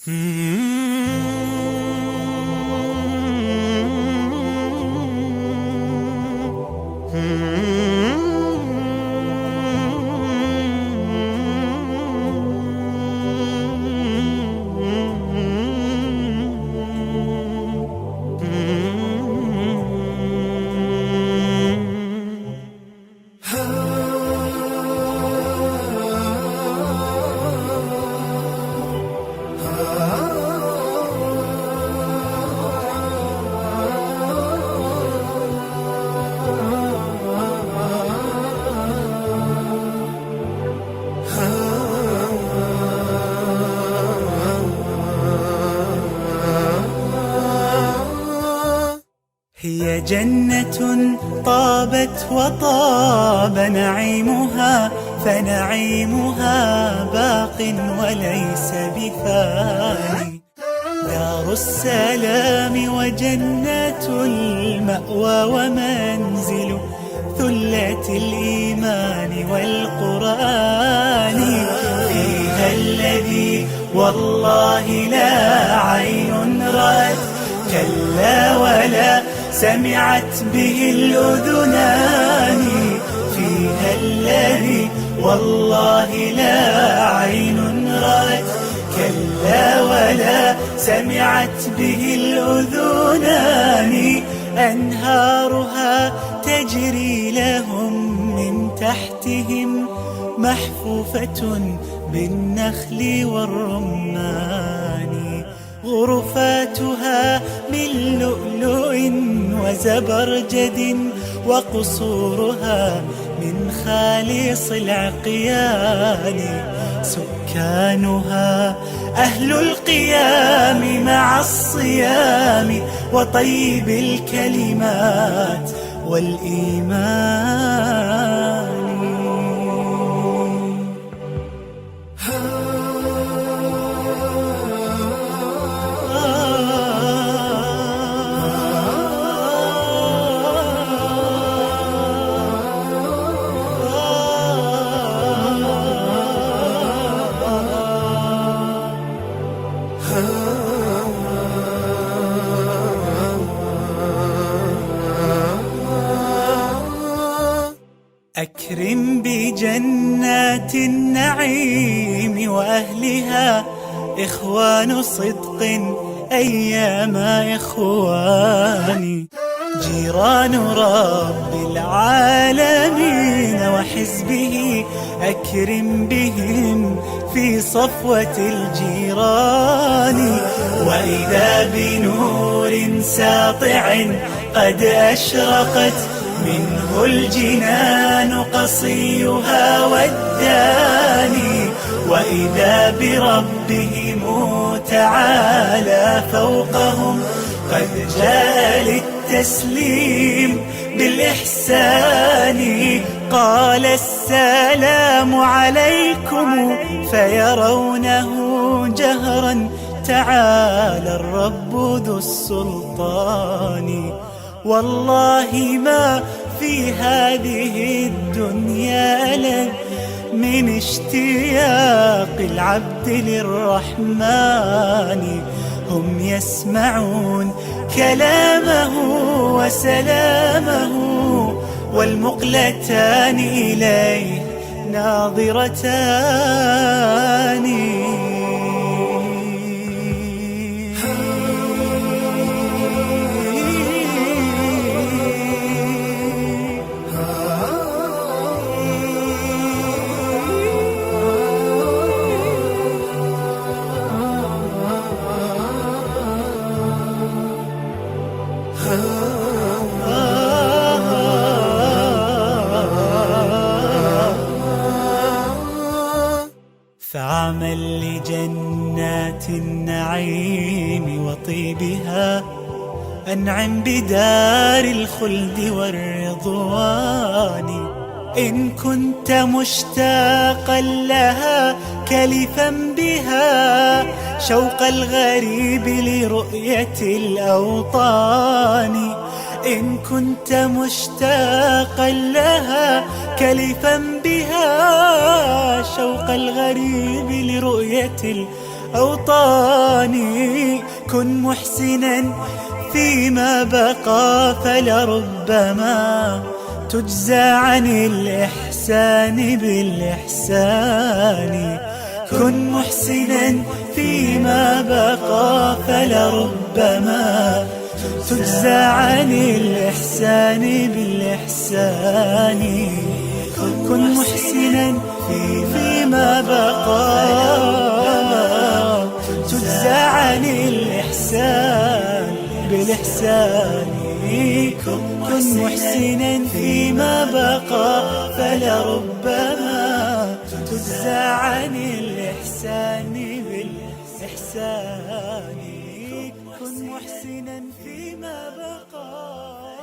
هي جنة طابت وطاب نعيمها، فنعيمها باق وليس بفاني. دار السلام وجنة المأوى ومنزل ثلة الإيمان والقرآن. فيها الذي والله لا عين رأت، كلا ولا سمعت به الأذنان. فيها الذي والله لا عين رأت، كلا ولا سمعت به الأذنان. أنهارها تجري لهم من تحتهم، محفوفة بالنخل والرمان. غرفاتها من لؤلؤ وزبرجد، وقصورها من خالص العقيان. سكانها أهل القيام مع الصيام، وطيب الكلمات والإيمان. أكرم بجنات النعيم وأهلها، إخوان صدق أيام إخواني. جيران رب العالمين وحزبه، أكرم بهم في صفوة الجيران. وإذا بنور ساطع قد أشرقت، منه الجنان قصيها والداني. وإذا بربهم تعالى فوقهم، قد جاء للتسليم بالإحسان. قال السلام عليكم، فيرونه جهرا تعالى الرب ذو السلطان. والله ما في هذه الدنيا ألم من اشتياق العبد للرحمن. هم يسمعون كلامه وسلامه، والمقلتان إليه ناظرتان. فاعمل لجنات النعيم وطيبها، أنعم بدار الخلد والرضوان. إن كنت مشتاقا لها كلفا بها، شوق الغريب لرؤية الأوطان. إن كنت مشتاقا لها كلفا بها، شوق الغريب لرؤية أوطاني. كن محسنا فيما بقى فلربما تجزى عن الإحسان بالإحسان. كن محسنا فيما بقى فلربما تجزى عن الإحسان بالإحسان. كن محسنا فيما بقى تجزى عن الإحسان بالإحسان. كن محسنا فيما بقى فلربما تجزى عن الإحسان بالإحسان. كن محسنا فيما بقى.